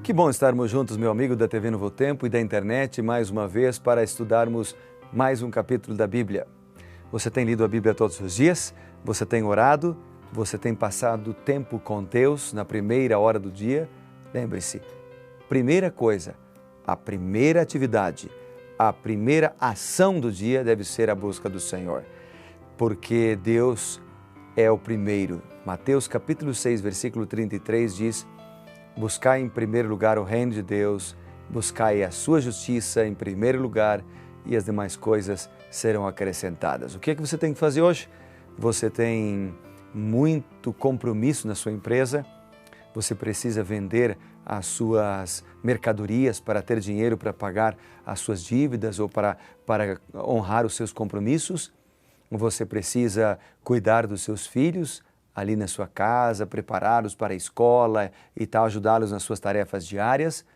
Que bom estarmos juntos, meu amigo da TV Novo Tempo e da internet, mais uma vez para estudarmos mais um capítulo da Bíblia. Você tem lido a Bíblia todos os dias? Você tem orado? Você tem passado tempo com Deus na primeira hora do dia? Lembre-se, primeira coisa, a primeira atividade, a primeira ação do dia deve ser a busca do Senhor, porque Deus é o primeiro. Mateus capítulo 6, versículo 33 diz: buscai em primeiro lugar o reino de Deus, buscai a sua justiça em primeiro lugar e as demais coisas serão acrescentadas. O que é que você tem que fazer hoje? Você tem muito compromisso na sua empresa, você precisa vender as suas mercadorias para ter dinheiro para pagar as suas dívidas ou para honrar os seus compromissos. Você precisa cuidar dos seus filhos ali na sua casa, prepará-los para a escola e tal, ajudá-los nas suas tarefas diárias.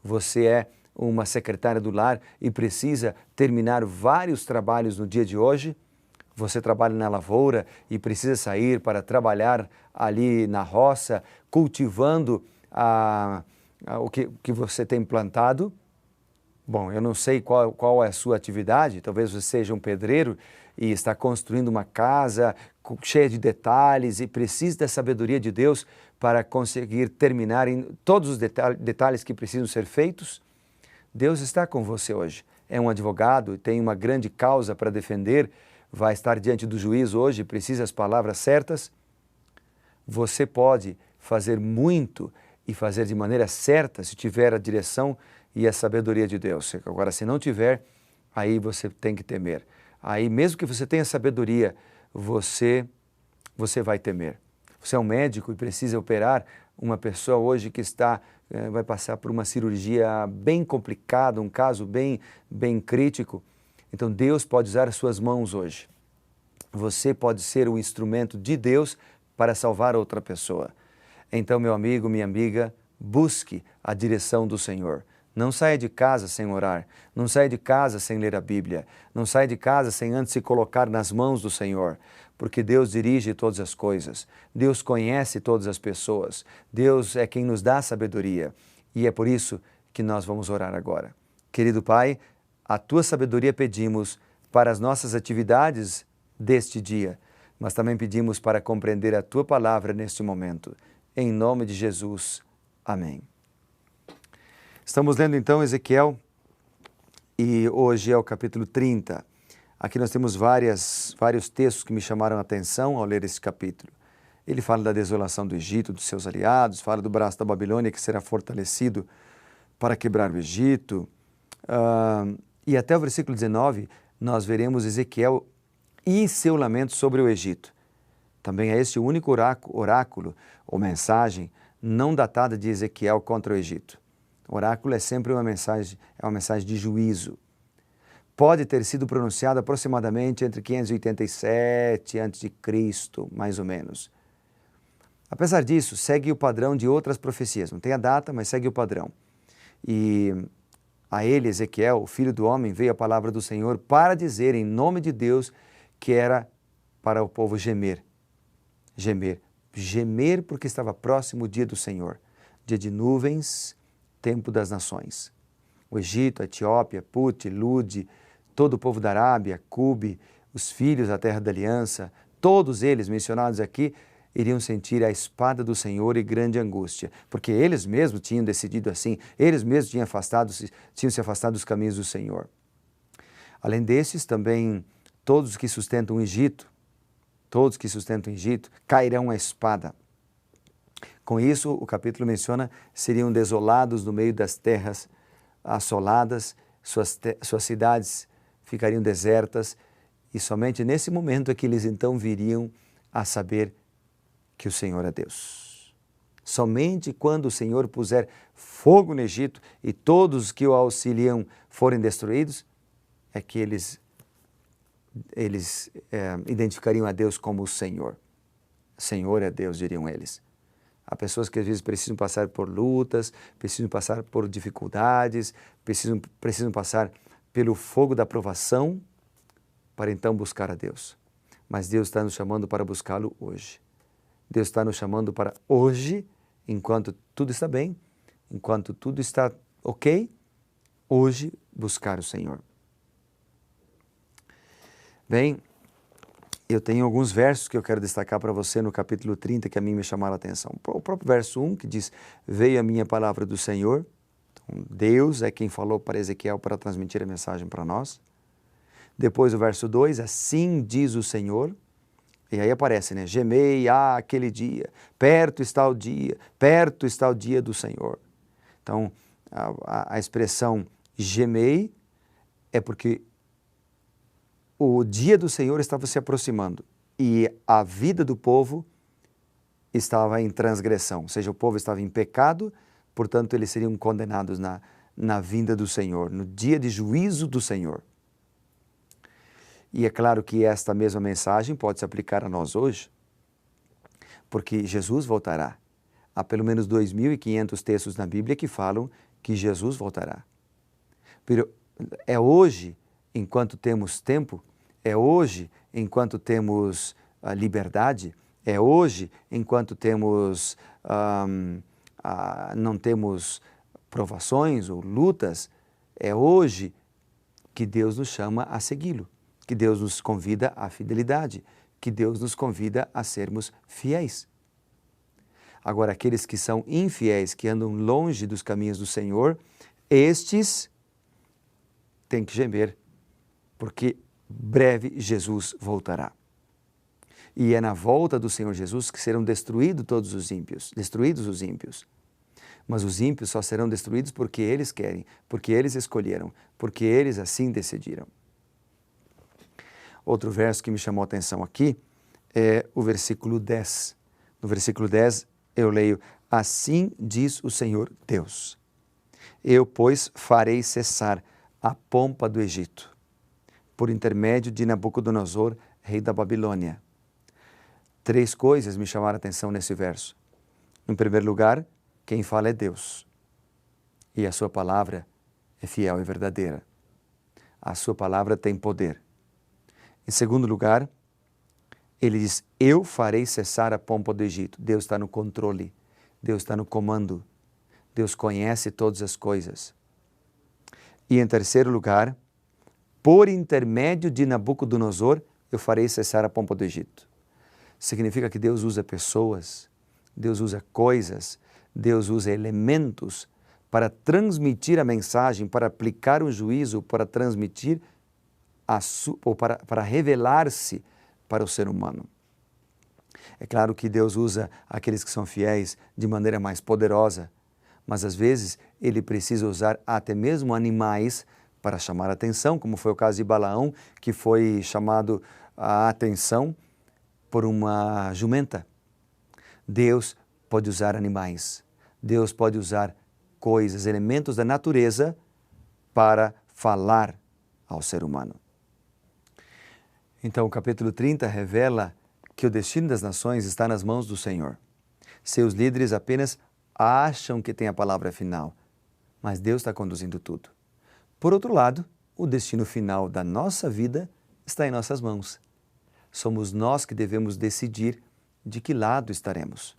Você é uma secretária do lar e precisa terminar vários trabalhos no dia de hoje. Você trabalha na lavoura e precisa sair para trabalhar ali na roça, cultivando o que você tem plantado. Bom, eu não sei qual é a sua atividade, talvez você seja um pedreiro e está construindo uma casa cheia de detalhes e precisa da sabedoria de Deus para conseguir terminar em todos os detalhes que precisam ser feitos. Deus está com você hoje. É um advogado, tem uma grande causa para defender, vai estar diante do juiz hoje, precisa as palavras certas. Você pode fazer muito e fazer de maneira certa se tiver a direção e a sabedoria de Deus. Agora, se não tiver, aí você tem que temer. Aí, mesmo que você tenha sabedoria, você vai temer. Você é um médico e precisa operar uma pessoa hoje que vai passar por uma cirurgia bem complicada, um caso bem crítico. Então, Deus pode usar as suas mãos hoje. Você pode ser o instrumento de Deus para salvar outra pessoa. Então, meu amigo, minha amiga, busque a direção do Senhor. Não saia de casa sem orar, não saia de casa sem ler a Bíblia, não saia de casa sem antes se colocar nas mãos do Senhor, porque Deus dirige todas as coisas, Deus conhece todas as pessoas, Deus é quem nos dá sabedoria e é por isso que nós vamos orar agora. Querido Pai, a Tua sabedoria pedimos para as nossas atividades deste dia, mas também pedimos para compreender a Tua palavra neste momento. Em nome de Jesus. Amém. Estamos lendo então Ezequiel e hoje é o capítulo 30. Aqui nós temos vários textos que me chamaram a atenção ao ler esse capítulo. Ele fala da desolação do Egito, dos seus aliados, fala do braço da Babilônia que será fortalecido para quebrar o Egito. E até o versículo 19 nós veremos Ezequiel e seu lamento sobre o Egito. Também é este o único oráculo ou mensagem não datada de Ezequiel contra o Egito. Oráculo é sempre uma mensagem de juízo. Pode ter sido pronunciado aproximadamente entre 587 a.C., mais ou menos. Apesar disso, segue o padrão de outras profecias. Não tem a data, mas segue o padrão. E a ele, Ezequiel, o filho do homem, veio a palavra do Senhor para dizer em nome de Deus que era para o povo gemer. Gemer porque estava próximo o dia do Senhor. Dia de nuvens, tempo das nações. O Egito, a Etiópia, Put, Lud, todo o povo da Arábia, Cube, os filhos da terra da aliança, todos eles mencionados aqui, iriam sentir a espada do Senhor e grande angústia, porque eles mesmos tinham decidido assim, eles mesmos tinham se afastado dos caminhos do Senhor. Além desses, também todos que sustentam o Egito, cairão a espada. Com isso, o capítulo menciona, seriam desolados no meio das terras assoladas, suas cidades ficariam desertas e somente nesse momento é que eles então viriam a saber que o Senhor é Deus. Somente quando o Senhor puser fogo no Egito e todos os que o auxiliam forem destruídos, é que eles identificariam a Deus como o Senhor. Senhor é Deus, diriam eles. Há pessoas que às vezes precisam passar por lutas, precisam passar por dificuldades, precisam passar pelo fogo da provação para então buscar a Deus. Mas Deus está nos chamando para buscá-lo hoje. Deus está nos chamando para hoje, enquanto tudo está bem, enquanto tudo está ok, hoje buscar o Senhor. Bem, eu tenho alguns versos que eu quero destacar para você no capítulo 30 que a mim me chamaram a atenção. O próprio verso 1 que diz, veio a minha palavra do Senhor. Então, Deus é quem falou para Ezequiel para transmitir a mensagem para nós. Depois o verso 2, assim diz o Senhor. E aí aparece, né? Gemei, aquele dia, perto está o dia do Senhor. Então, a expressão gemei é porque o dia do Senhor estava se aproximando e a vida do povo estava em transgressão, ou seja, o povo estava em pecado, portanto, eles seriam condenados na vinda do Senhor, no dia de juízo do Senhor. E é claro que esta mesma mensagem pode se aplicar a nós hoje, porque Jesus voltará. Há pelo menos 2.500 textos na Bíblia que falam que Jesus voltará. É hoje, enquanto temos tempo, é hoje, enquanto temos liberdade, é hoje, enquanto temos, não temos provações ou lutas, é hoje que Deus nos chama a segui-lo, que Deus nos convida à fidelidade, que Deus nos convida a sermos fiéis. Agora, aqueles que são infiéis, que andam longe dos caminhos do Senhor, estes têm que gemer, porque breve Jesus voltará. E é na volta do Senhor Jesus que serão destruídos todos os ímpios, Mas os ímpios só serão destruídos porque eles querem, porque eles escolheram, porque eles assim decidiram. Outro verso que me chamou a atenção aqui é o versículo 10. No versículo 10 eu leio, assim diz o Senhor Deus, eu, pois, farei cessar a pompa do Egito, por intermédio de Nabucodonosor, rei da Babilônia. 3 coisas me chamaram a atenção nesse verso. Em primeiro lugar, quem fala é Deus, e a sua palavra é fiel e verdadeira. A sua palavra tem poder. Em segundo lugar, ele diz, eu farei cessar a pompa do Egito. Deus está no controle, Deus está no comando, Deus conhece todas as coisas. E em terceiro lugar, por intermédio de Nabucodonosor, eu farei cessar a pompa do Egito. Significa que Deus usa pessoas, Deus usa coisas, Deus usa elementos para transmitir a mensagem, para aplicar um juízo, para transmitir ou para revelar-se para o ser humano. É claro que Deus usa aqueles que são fiéis de maneira mais poderosa, mas às vezes Ele precisa usar até mesmo animais para chamar a atenção, como foi o caso de Balaão, que foi chamado a atenção por uma jumenta. Deus pode usar animais, Deus pode usar coisas, elementos da natureza para falar ao ser humano. Então, o capítulo 30 revela que o destino das nações está nas mãos do Senhor. Seus líderes apenas acham que têm a palavra final, mas Deus está conduzindo tudo. Por outro lado, o destino final da nossa vida está em nossas mãos. Somos nós que devemos decidir de que lado estaremos.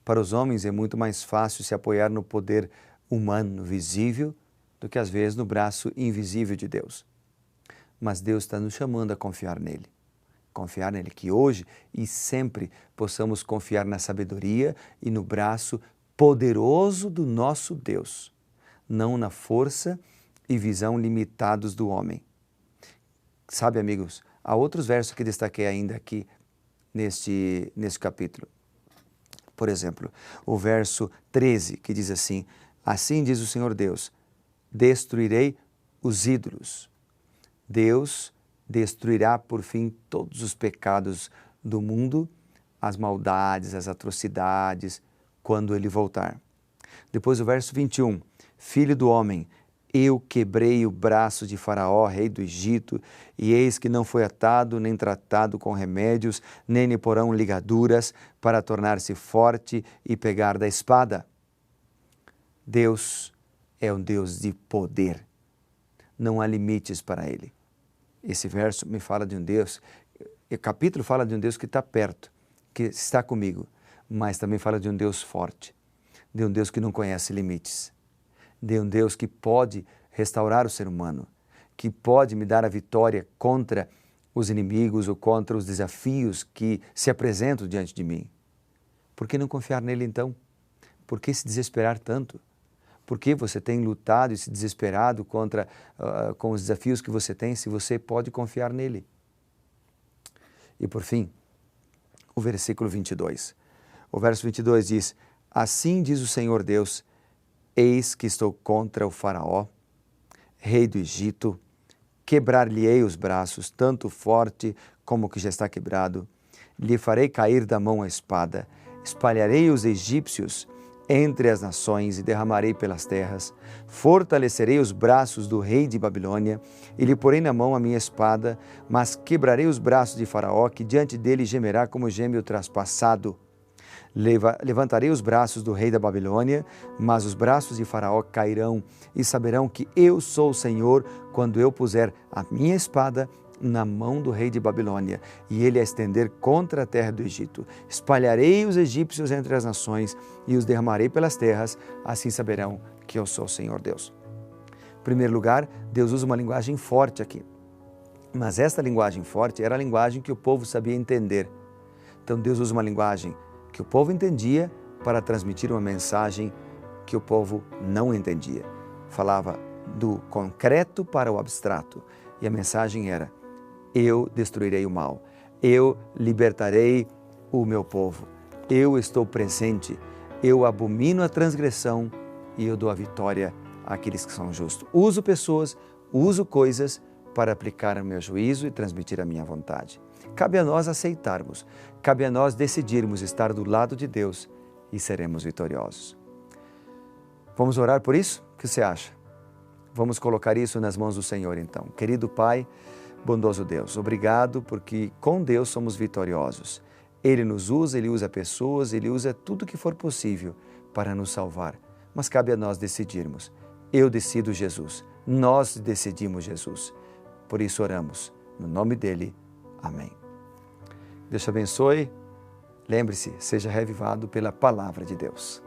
Para os homens é muito mais fácil se apoiar no poder humano, visível, do que às vezes no braço invisível de Deus. Mas Deus está nos chamando a confiar nele. Confiar nele, que hoje e sempre possamos confiar na sabedoria e no braço poderoso do nosso Deus, não na força e visão limitados do homem. Sabe, amigos, há outros versos que destaquei ainda aqui neste capítulo. Por exemplo, o verso 13, que diz assim, assim diz o Senhor Deus, destruirei os ídolos. Deus destruirá por fim todos os pecados do mundo, as maldades, as atrocidades, quando ele voltar. Depois o verso 21, filho do homem, eu quebrei o braço de Faraó, rei do Egito, e eis que não foi atado, nem tratado com remédios, nem lhe porão ligaduras, para tornar-se forte e pegar da espada. Deus é um Deus de poder. Não há limites para ele. Esse verso me fala de um Deus, o capítulo fala de um Deus que está perto, que está comigo, mas também fala de um Deus forte. de um Deus que não conhece limites, de um Deus que pode restaurar o ser humano, que pode me dar a vitória contra os inimigos ou contra os desafios que se apresentam diante de mim. Por que não confiar nele então? Por que se desesperar tanto? Por que você tem lutado e se desesperado com os desafios que você tem, se você pode confiar nele? E por fim, o versículo 22. O verso 22 diz: assim diz o Senhor Deus, eis que estou contra o faraó, rei do Egito, quebrar-lhe-ei os braços, tanto forte como o que já está quebrado, lhe farei cair da mão a espada, espalharei os egípcios entre as nações e derramarei pelas terras, fortalecerei os braços do rei de Babilônia e lhe porei na mão a minha espada, mas quebrarei os braços de Faraó, que diante dele gemerá como geme o traspassado. Levantarei os braços do rei da Babilônia, mas os braços de Faraó cairão, e saberão que eu sou o Senhor, quando eu puser a minha espada na mão do rei de Babilônia, e ele a estender contra a terra do Egito. Espalharei os egípcios entre as nações, e os derramarei pelas terras, assim saberão que eu sou o Senhor Deus. Em primeiro lugar, Deus usa uma linguagem forte aqui, mas esta linguagem forte era a linguagem que o povo sabia entender. Então Deus usa uma linguagem que o povo entendia para transmitir uma mensagem que o povo não entendia. Falava do concreto para o abstrato, e a mensagem era: eu destruirei o mal, eu libertarei o meu povo, eu estou presente, eu abomino a transgressão e eu dou a vitória àqueles que são justos. Uso pessoas, uso coisas para aplicar o meu juízo e transmitir a minha vontade. Cabe a nós aceitarmos, cabe a nós decidirmos estar do lado de Deus e seremos vitoriosos. Vamos orar por isso? O que você acha? Vamos colocar isso nas mãos do Senhor então. Querido Pai, bondoso Deus, obrigado porque com Deus somos vitoriosos. Ele nos usa, Ele usa pessoas, Ele usa tudo que for possível para nos salvar. Mas cabe a nós decidirmos. Eu decido Jesus, nós decidimos Jesus. Por isso oramos, no nome dEle. Amém. Deus te abençoe. Lembre-se, seja revivado pela palavra de Deus.